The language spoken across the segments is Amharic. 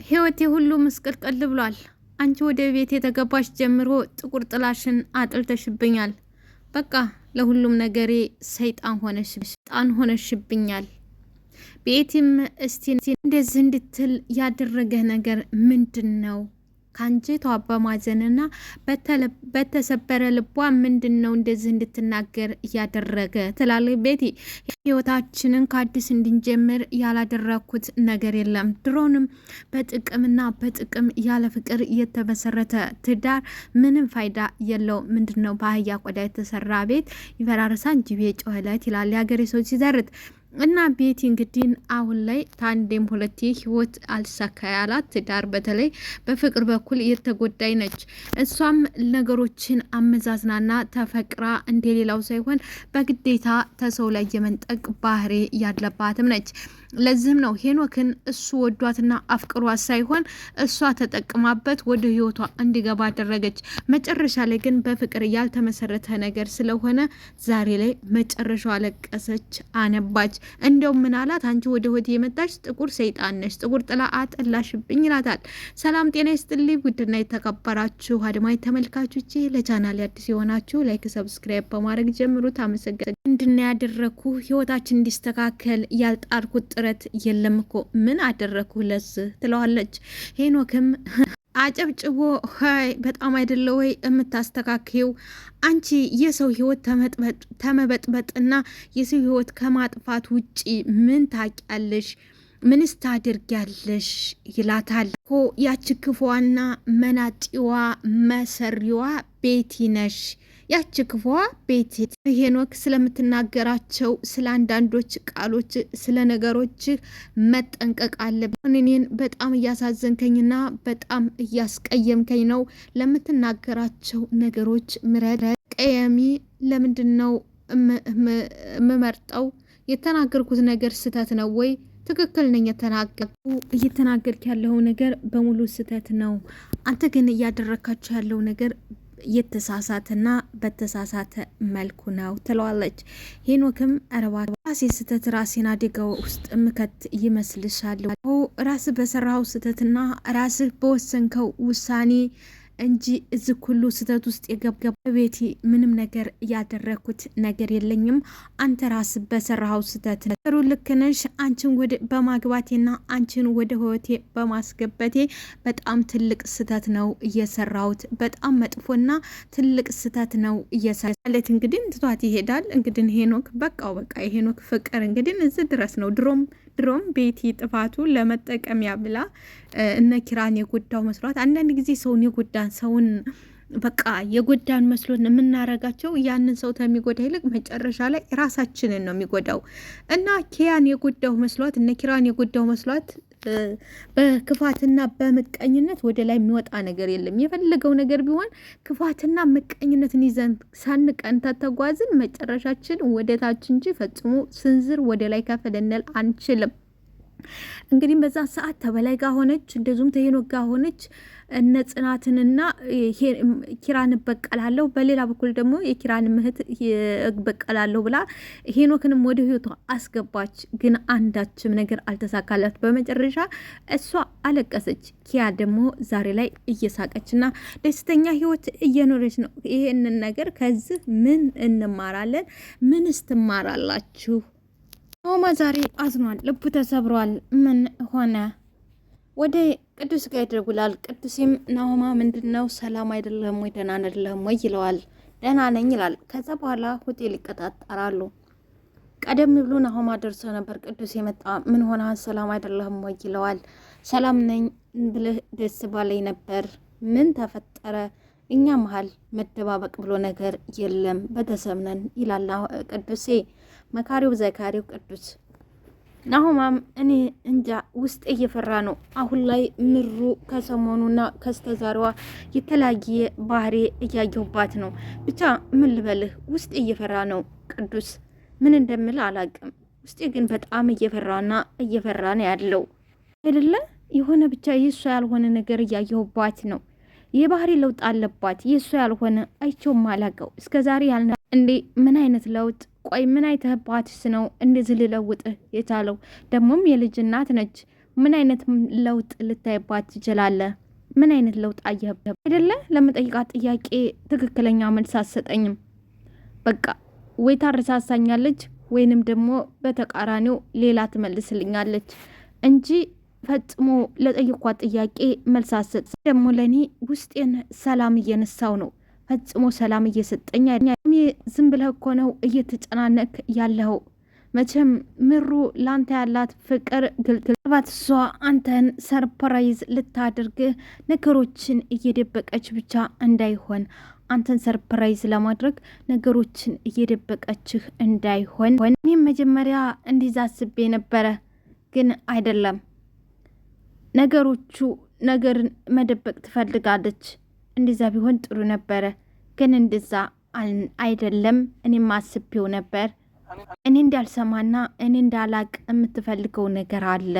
ህይወቴ ሁሉ ምስቅልቅል ብሏል። አንቺ ወደ ቤት የተገባሽ ጀምሮ ጥቁር ጥላሽን አጥልተሽብኛል። በቃ ለሁሉም ነገሬ ሰይጣን ሆነሽብኛል። ቤቲም እስቲ እንደዚህ እንድትል ያደረገ ነገር ምንድን ነው? ካንጀቷ በማዘንና በተሰበረ ልቧ ምንድን ነው እንደዚህ እንድትናገር እያደረገ ትላለች ቤቲ። ህይወታችንን ከአዲስ እንድንጀምር ያላደረኩት ነገር የለም። ድሮንም በጥቅምና በጥቅም ያለ ፍቅር የተመሰረተ ትዳር ምንም ፋይዳ የለው። ምንድን ነው በአህያ ቆዳ የተሰራ ቤት ይፈራርሳል እንጂ ቤት ጮኸለት ይላል የሀገሬ ሰዎች ሲዘርት። እና ቤቲ እንግዲህ አሁን ላይ ታንዴም ሁለቴ ህይወት አልሳካ ያላት ትዳር በተለይ በፍቅር በኩል የተጎዳይ ነች። እሷም ነገሮችን አመዛዝናና ተፈቅራ እንደሌላው ሳይሆን በግዴታ ተሰው ላይ የመንጠቅ ባህሪ ያለባትም ነች። ለዚህም ነው ሄኖክን እሱ ወዷትና አፍቅሯት ሳይሆን እሷ ተጠቅማበት ወደ ህይወቷ እንዲገባ አደረገች። መጨረሻ ላይ ግን በፍቅር ያልተመሰረተ ነገር ስለሆነ ዛሬ ላይ መጨረሻው አለቀሰች፣ አነባች። እንደው ምን አላት? አንቺ ወደ ህይወት የመጣች ጥቁር ሰይጣን ነሽ፣ ጥቁር ጥላ አጠላሽብኝ ይላታል። ሰላም ጤና ይስጥልኝ ውድና የተከበራችሁ አድማጭ ተመልካቾቼ፣ ለቻናል አዲስ የሆናችሁ ላይክ፣ ሰብስክራይብ በማድረግ ጀምሩት። አመሰግናለሁ። ምንድነው ያደረኩ ህይወታችን እንዲስተካከል ያልጣርኩት ጥረት የለም እኮ ምን አደረኩ ለዚህ ትለዋለች። ሄኖክም አጨብጭቦ ሀይ በጣም አይደለ ወይ የምታስተካክየው? አንቺ የሰው ህይወት ተመበጥበጥና የሰው ህይወት ከማጥፋት ውጪ ምን ታውቂያለሽ? ምንስ ታደርጊያለሽ? ይላታል እኮ ያቺ ክፉዋና መናጢዋ መሰሪዋ ቤቲ ነሽ። ያቺ ክፉዋ ቤቲ ሄኖክ ስለምትናገራቸው ስለ አንዳንዶች ቃሎች ስለ ነገሮች መጠንቀቅ አለብን። እኔን በጣም እያሳዘንከኝና በጣም እያስቀየምከኝ ነው። ለምትናገራቸው ነገሮች ምረጥ። ቀየሚ ለምንድን ነው የምመርጠው? የተናገርኩት ነገር ስህተት ነው ወይ? ትክክል ነኝ። እየተናገርክ ያለው ነገር በሙሉ ስህተት ነው። አንተ ግን እያደረካቸው ያለው ነገር የተሳሳተና በተሳሳተ መልኩ ነው ትለዋለች። ሄኖክም አረባ ራሴ ስህተት ራሴን አደጋ ውስጥ ምከት ይመስልሻል? ራስህ በሰራው ስህተትና ራስህ በወሰንከው ውሳኔ እንጂ እዚህ ሁሉ ስህተት ውስጥ የገባ ቤቲ ምንም ነገር ያደረኩት ነገር የለኝም። አንተ ራስህ በሰራው ስህተት ጥሩ ልክ ነሽ። አንቺን ወደ በማግባቴና አንቺን ወደ ህይወቴ በማስገበቴ በጣም ትልቅ ስህተት ነው እየሰራሁት። በጣም መጥፎና ትልቅ ስህተት ነው እየሰራሁት። እንግዲህ ትቷት ይሄዳል። እንግዲህ ሄኖክ በቃ የሄኖክ ፍቅር እንግዲህ እዚህ ድረስ ነው። ድሮም ቤቲ ጥፋቱ ለመጠቀሚያ ብላ እነ ኪራን የጎዳው መስሏት። አንዳንድ ጊዜ ሰውን የጎዳን ሰውን በቃ የጎዳን መስሎን የምናረጋቸው ያንን ሰው ከሚጎዳ ይልቅ መጨረሻ ላይ ራሳችንን ነው የሚጎዳው። እና ኪያን የጎዳው መስሏት እነ ኪራን የጎዳው መስሏት በክፋትና በምቀኝነት ወደ ላይ የሚወጣ ነገር የለም። የፈለገው ነገር ቢሆን ክፋትና ምቀኝነትን ይዘን ሳንቀን ተጓዝን መጨረሻችን ወደ ታች እንጂ ፈጽሞ ስንዝር ወደ ላይ ከፍ ልንል አንችልም። እንግዲህ በዛ ሰዓት ተበላይ ጋር ሆነች፣ እንደዚሁም ተሄኖክ ጋር ሆነች። እነ ጽናትንና ኪራን እበቀላለሁ፣ በሌላ በኩል ደግሞ የኪራን ምህት እበቀላለሁ ብላ ሄኖክንም ወደ ህይወቷ አስገባች። ግን አንዳችም ነገር አልተሳካላት። በመጨረሻ እሷ አለቀሰች። ኪያ ደግሞ ዛሬ ላይ እየሳቀችና ደስተኛ ህይወት እየኖረች ነው። ይሄንን ነገር ከዚህ ምን እንማራለን? ምንስ ትማራላችሁ? ናሆማ ዛሬ አዝኗል፣ ልቡ ተሰብሯል። ምን ሆነ? ወደ ቅዱስ ጋር ይደውላል። ቅዱስም ናሆማ ምንድነው ሰላም አይደለም ወይ ደህና አይደለም ወይ ይለዋል። ደህና ነኝ ይላል። ከዛ በኋላ ሆቴል ይቀጣጠራሉ። ቀደም ብሎ ናሆማ ደርሶ ነበር ቅዱስ የመጣ። ምን ሆነ? ሰላም አይደለም ወይ ይለዋል። ሰላም ነኝ ብለህ ደስ ባለኝ ነበር። ምን ተፈጠረ? እኛ መሀል መደባበቅ ብሎ ነገር የለም፣ ቤተሰብ ነን ይላል ቅዱሴ። መካሪው ዘካሪው ቅዱስ ናሆማም እኔ እንጃ ውስጥ እየፈራ ነው። አሁን ላይ ምሩ ከሰሞኑና ከስተዛሬዋ የተለያየ ባህሪ እያየሁባት ነው። ብቻ ምን ልበልህ ውስጥ እየፈራ ነው ቅዱስ። ምን እንደምል አላቅም። ውስጤ ግን በጣም እየፈራ ነው ያለው አይደለ? የሆነ ብቻ የእሷ ያልሆነ ነገር እያየሁባት ነው። የባህሪ ለውጥ አለባት። የእሷ ያልሆነ አይቼውም አላቀው እስከዛሬ ያልነ እንዴ ምን አይነት ለውጥ? ቆይ ምን አይተህባትስ ነው እንደዚህ ልለውጥህ የቻለው? ደግሞም የልጅ እናት ነች። ምን አይነት ለውጥ ልታይባት ትችላለህ? ምን አይነት ለውጥ አየህበት አይደለ? ለምጠይቃት ጥያቄ ትክክለኛ መልስ አትሰጠኝም። በቃ ወይ ታረሳሳኛለች ወይንም ደግሞ በተቃራኒው ሌላ ትመልስልኛለች እንጂ ፈጽሞ ለጠይቋት ጥያቄ መልስ አትሰጥ። ደግሞ ለኔ ውስጤን ሰላም እየነሳው ነው። ፈጽሞ ሰላም እየሰጠኝ ዝም ብለህ እኮ ነው እየተጨናነቅ ያለው። መቼም ምሩ ላንተ ያላት ፍቅር ግልጽባት እሷ አንተን ሰርፕራይዝ ልታደርግ ነገሮችን እየደበቀች ብቻ እንዳይሆን አንተን ሰርፕራይዝ ለማድረግ ነገሮችን እየደበቀችህ እንዳይሆን እኔም መጀመሪያ እንዲዛ አስቤ ነበረ፣ ግን አይደለም። ነገርን መደበቅ ትፈልጋለች። እንደዛ ቢሆን ጥሩ ነበረ፣ ግን እንደዛ አይደለም። እኔም አስቤው ነበር። እኔ እንዳልሰማና እኔ እንዳላቅ የምትፈልገው ነገር አለ።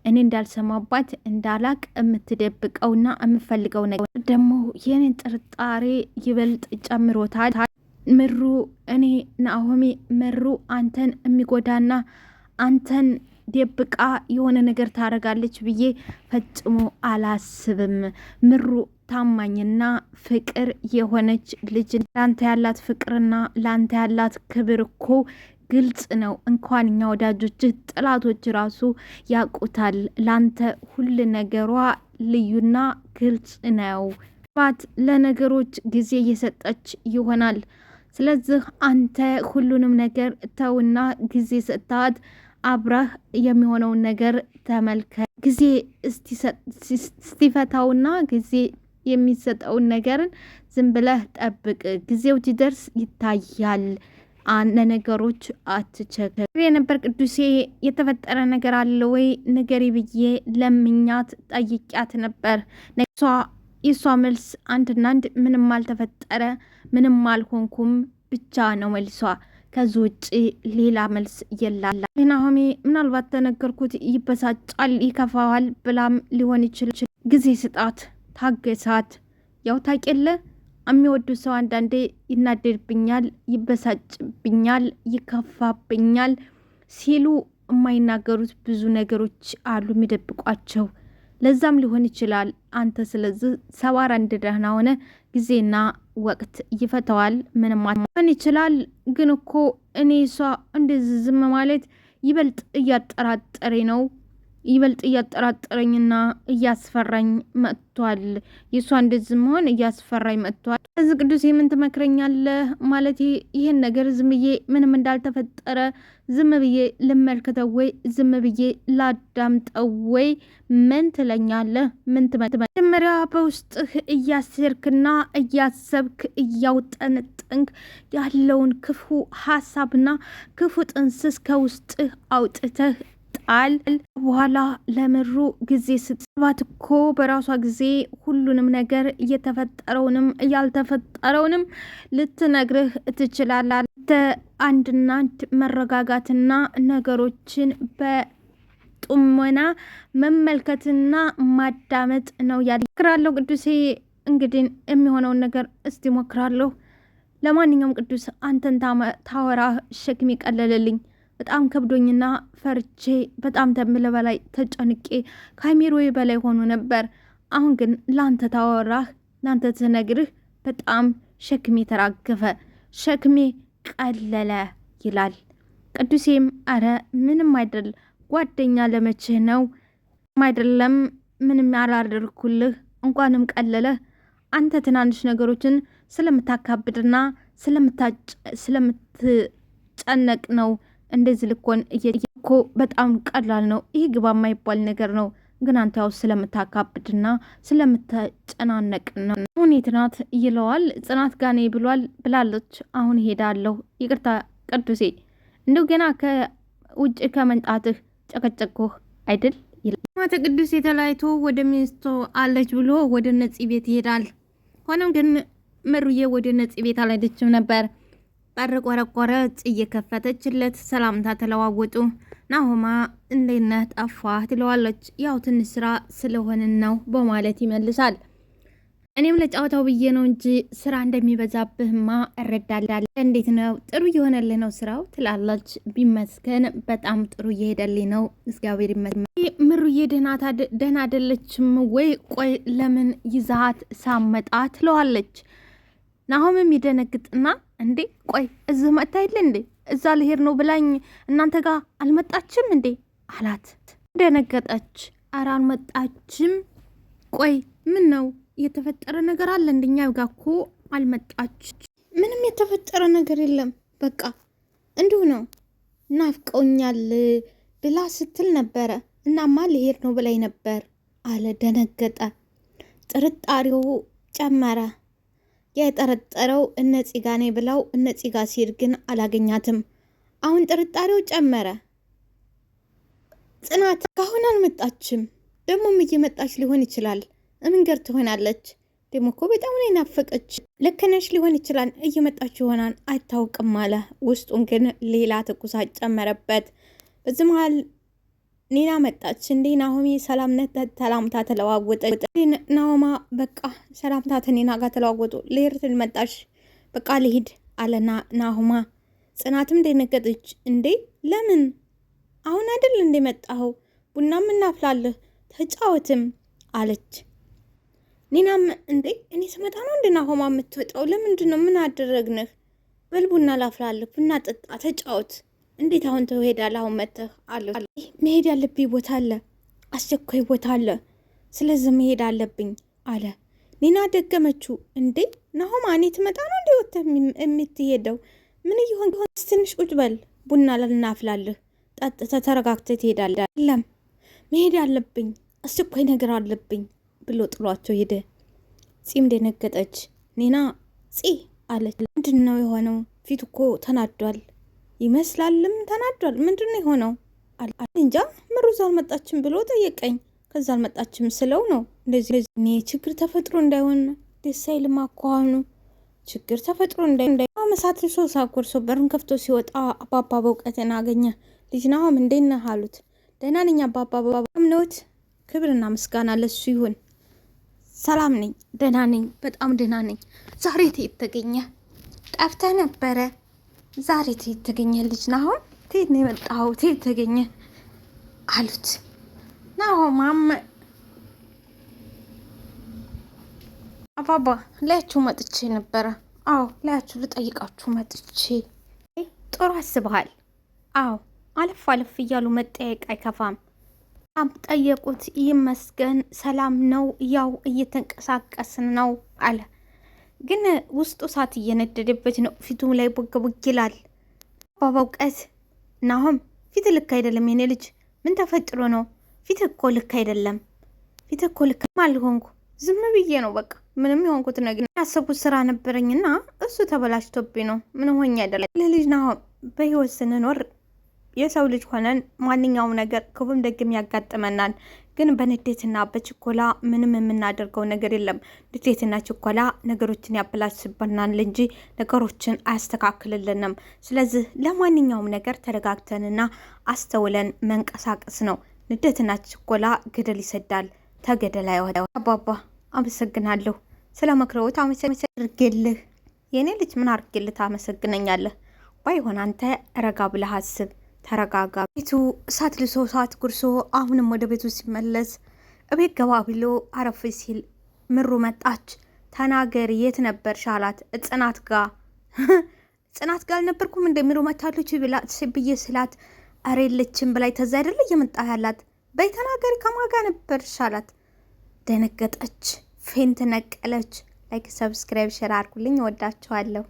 እኔ እንዳልሰማባት እንዳላቅ የምትደብቀውና የምፈልገው ነገር ደግሞ የኔን ጥርጣሬ ይበልጥ ጨምሮታል። ምሩ እኔ ናሆሜ ምሩ አንተን የሚጎዳና አንተን ደብቃ የሆነ ነገር ታረጋለች ብዬ ፈጽሞ አላስብም። ምሩ ታማኝና ፍቅር የሆነች ልጅ ላንተ ያላት ፍቅርና ላንተ ያላት ክብር እኮ ግልጽ ነው። እንኳን እኛ ወዳጆችህ ጥላቶች ራሱ ያውቁታል። ላንተ ሁሉ ነገሯ ልዩና ግልጽ ነው። ባት ለነገሮች ጊዜ እየሰጠች ይሆናል። ስለዚህ አንተ ሁሉንም ነገር ተውና ጊዜ ሰጣት። አብረህ የሚሆነውን ነገር ተመልከት። ጊዜ እስቲፈታውና ጊዜ የሚሰጠውን ነገርን ዝም ብለህ ጠብቅ። ጊዜው ሲደርስ ይታያል። ለነገሮች አትቸገር የነበር ቅዱሴ የተፈጠረ ነገር አለ ወይ ንገሪ ብዬ ለምኛት ጠይቂያት ነበር። የሷ መልስ አንድና አንድ ምንም አልተፈጠረ፣ ምንም አልሆንኩም ብቻ ነው መልሷ። ከዚህ ውጭ ሌላ መልስ የላላ። ናሆሜ ምናልባት ተነገርኩት ይበሳጫል፣ ይከፋዋል ብላም ሊሆን ይችላል። ጊዜ ስጣት፣ ታገሳት። ያው ታውቂያለ የሚወዱ ሰው አንዳንዴ ይናደድብኛል፣ ይበሳጭብኛል፣ ይከፋብኛል ሲሉ የማይናገሩት ብዙ ነገሮች አሉ የሚደብቋቸው። ለዛም ሊሆን ይችላል አንተ ስለዚህ ሰባራ እንደደህና ሆነ ጊዜና ወቅት ይፈተዋል። ምንም ሊሆን ይችላል። ግን እኮ እኔ እሷ እንደዚህ ዝም ማለት ይበልጥ እያጠራጠረ ነው። ይበልጥ እያጠራጠረኝና እያስፈራኝ መጥቷል። የእሷ እንደዚህ መሆን እያስፈራኝ መጥቷል። እዚህ ቅዱስ ምን ትመክረኛለህ? ማለት ይህን ነገር ዝም ብዬ ምንም እንዳልተፈጠረ ዝም ብዬ ልመልከተው ወይ ዝም ብዬ ላዳምጠው ወይ ምን ትለኛለህ? ምን መጀመሪያ በውስጥህ እያሰርክና እያሰብክ እያውጠንጥንክ ያለውን ክፉ ሀሳብና ክፉ ጥንስስ ከውስጥህ አውጥተህ ጣል። በኋላ ለምሩ ጊዜ ስትባት እኮ በራሷ ጊዜ ሁሉንም ነገር እየተፈጠረውንም እያልተፈጠረውንም ልትነግርህ ትችላለህ። አንድና አንድ መረጋጋትና ነገሮችን በጥሞና መመልከትና ማዳመጥ ነው ያልክራለሁ። ቅዱሴ እንግዲህ የሚሆነውን ነገር እስቲ ሞክራለሁ። ለማንኛውም ቅዱስ አንተን ታወራ ሸክም ይቀለልልኝ። በጣም ከብዶኝና ፈርቼ በጣም ተምለ በላይ ተጨንቄ ከአይሜሮዬ በላይ ሆኖ ነበር። አሁን ግን ላንተ ታወራህ ላንተ ትነግርህ በጣም ሸክሜ ተራገፈ፣ ሸክሜ ቀለለ ይላል። ቅዱሴም አረ ምንም አይደል ጓደኛ ለመችህ ነው አይደለም ምንም ያላደርኩልህ እንኳንም ቀለለ። አንተ ትናንሽ ነገሮችን ስለምታካብድና ስለምትጨነቅ ነው እንደዚህ ልኮን እኮ በጣም ቀላል ነው። ይህ ግባ የማይባል ነገር ነው። ግን አንተ ያው ስለምታካብድና ስለምትጨናነቅ ነው። ሁኔት ናት ይለዋል። ጽናት ጋኔ ብሏል ብላለች። አሁን ሄዳለሁ። ይቅርታ ቅዱሴ እንደው ገና ከውጭ ከመንጣትህ ጨቀጨቅኩህ አይደል? ማተ ቅዱስ የተለያይቶ ወደ ሚስቱ አለች ብሎ ወደ ነፂ ቤት ይሄዳል። ሆኖም ግን ምሩዬ ወደ ነፂ ቤት አልሄደችም ነበር። በር ቆረቆረ። እየከፈተችለት ሰላምታ ተለዋወጡ። ናሆማ እንዴት ነህ ጠፋህ ትለዋለች። ያው ትንሽ ስራ ስለሆንን ነው በማለት ይመልሳል። እኔም ለጫወታው ብዬ ነው እንጂ ስራ እንደሚበዛብህማ እረዳለሁ። እንዴት ነው? ጥሩ እየሆነልህ ነው ስራው ትላለች። ቢመስገን በጣም ጥሩ እየሄደልኝ ነው እግዚአብሔር ይመስገን። ምሩዬ ደህና አይደለችም ወይ? ቆይ ለምን ይዛት ሳመጣ ትለዋለች። ናሆምም ይደነግጥና እንዴ ቆይ እዚህ መጥታ የለ እንዴ? እዛ ልሄድ ነው ብላኝ እናንተ ጋር አልመጣችም እንዴ አላት። ደነገጠች። ኧረ አልመጣችም። ቆይ ምን ነው የተፈጠረ ነገር አለ? እንደኛ ጋር እኮ አልመጣች። ምንም የተፈጠረ ነገር የለም። በቃ እንዲሁ ነው። ናፍቀውኛል ብላ ስትል ነበረ። እናማ ልሄድ ነው ብላኝ ነበር አለ። ደነገጠ። ጥርጣሬው ጨመረ። የጠረጠረው እነፂጋ ነኝ ብላው እነፂጋ ሲሄድ ግን አላገኛትም። አሁን ጥርጣሬው ጨመረ። ጽናት ካሁን አልመጣችም። ደግሞም እየመጣች ሊሆን ይችላል። መንገድ ትሆናለች። ደግሞ እኮ በጣም ነው ናፈቀች። ልክ ነሽ፣ ሊሆን ይችላል እየመጣች ይሆናል፣ አይታወቅም አለ። ውስጡን ግን ሌላ ትኩሳት ጨመረበት። በዚህ መሀል ኒና መጣች። እንዴ ናሆሚ ሰላምነት ሰላምታ ተለዋወጠ። ናሆማ በቃ ሰላምታ ኒና ጋር ተለዋወጡ። ልሄድ መጣሽ? በቃ ልሂድ አለና ናሆማ። ጽናትም ደነገጠች። እንዴ ለምን አሁን አይደል እንዴ መጣኸው? ቡናም እናፍላለህ ተጫወትም አለች። ኒናም እንዴ እኔ ስመጣ ነው እንዴ ናሆማ የምትወጣው? ለምንድን ነው? ምን አደረግንህ? በል ቡና ላፍላለህ፣ ቡና ጠጣ፣ ተጫወት። እንዴት አሁን ትሄዳለህ? አሁን መጥተህ አለ። መሄድ ያለብኝ ቦታ አለ፣ አስቸኳይ ቦታ አለ፣ ስለዚህ መሄድ አለብኝ አለ። ኒና ደገመችው። እንዴ ናሆማ እኔ ትመጣ ነው እንዴ ወጥተህ የምትሄደው? ምን ይሆን? ትንሽ ቁጭ በል፣ ቡና ልናፍላለህ፣ ጠጥተህ ተረጋግተህ ትሄዳለህ። ለም መሄድ አለብኝ፣ አስቸኳይ ነገር አለብኝ ብሎ ጥሏቸው ሄደ። ጺም ደነገጠች። ኒና ጺ አለች። ምንድን ነው የሆነው? ፊት እኮ ተናዷል ይመስላልም ተናዷል። ምንድን ነው የሆነው? እንጃ ምሩዝ አልመጣችም ብሎ ጠየቀኝ። ከዛ አልመጣችም ስለው ነው እንደዚህ። እኔ ችግር ተፈጥሮ እንዳይሆን ደስ አይልም አኳኋኑ። ችግር ተፈጥሮ እንዳይሆን መሳት ልሶ ሳጎርሶ በሩን ከፍቶ ሲወጣ አባባ በእውቀትን አገኘ። ልጅ ናሆም እንዴት ነህ አሉት። ደህና ነኝ አባባ። እምነውት ክብርና ምስጋና ለሱ ይሁን። ሰላም ነኝ፣ ደህና ነኝ፣ በጣም ደህና ነኝ። ዛሬ ትሄድ ተገኘ? ጠፍተህ ነበረ። ዛሬ ትሄድ ተገኘ? ልጅ ናሆም ትሄድ ነው የመጣኸው? ትሄድ ተገኘ አሉት። ናሆማም አባባ ላያችሁ መጥቼ ነበረ። አዎ ላያችሁ ልጠይቃችሁ መጥቼ። ጥሩ አስበሃል። አዎ አለፍ አለፍ እያሉ መጠየቅ አይከፋም። ጠየቁት። ይመስገን ሰላም ነው፣ ያው እየተንቀሳቀስን ነው አለ። ግን ውስጡ እሳት እየነደደበት ነው። ፊቱ ላይ ቦግ ቦግ ይላል። በእውቀት ናሆም ፊት ልክ አይደለም የኔ ልጅ። ምን ተፈጥሮ ነው? ፊት እኮ ልክ አይደለም። ፊት እኮ ልክ አልሆንኩ፣ ዝም ብዬ ነው በቃ። ምንም የሆንኩት ነገር ያሰብኩት ስራ ነበረኝና እሱ ተበላሽቶብኝ ነው። ምን ሆኜ አይደለም። ለልጅ ናሆም በህይወት ስንኖር የሰው ልጅ ሆነን ማንኛውም ነገር ክፉም ደግም ያጋጥመናል። ግን በንዴትና በችኮላ ምንም የምናደርገው ነገር የለም። ንዴትና ችኮላ ነገሮችን ያበላሽብናል እንጂ ነገሮችን አያስተካክልልንም። ስለዚህ ለማንኛውም ነገር ተረጋግተንና አስተውለን መንቀሳቀስ ነው። ንዴትና ችኮላ ገደል ይሰዳል፣ ተገደል አይወጣ። አባባ አመሰግናለሁ ስለ መክረውት አመሰግናለሁ። የኔ ልጅ ምን አርግልህ ታመሰግነኛለህ? ባይሆን አንተ ረጋ ብለህ አስብ፣ ተረጋጋ። ቤቱ እሳት ልሶ እሳት ጉርሶ አሁንም ወደ ቤቱ ሲመለስ እቤት ገባ ብሎ አረፍ ሲል ምሩ መጣች። ተናገሪ የት ነበርሽ አላት። ጽናት ጋር አልነበርኩም እንደ ምሩ መታለች ብዬ ስላት ኧረ የለችም ብላይ ተዛ አይደለ እየመጣ ያላት። በይ ተናገሪ ከማን ጋር ነበርሽ አላት። ደነገጠች፣ ፌንት ነቀለች። ላይክ ሰብስክራይብ ሼር አድርጉልኝ። እወዳችኋለሁ።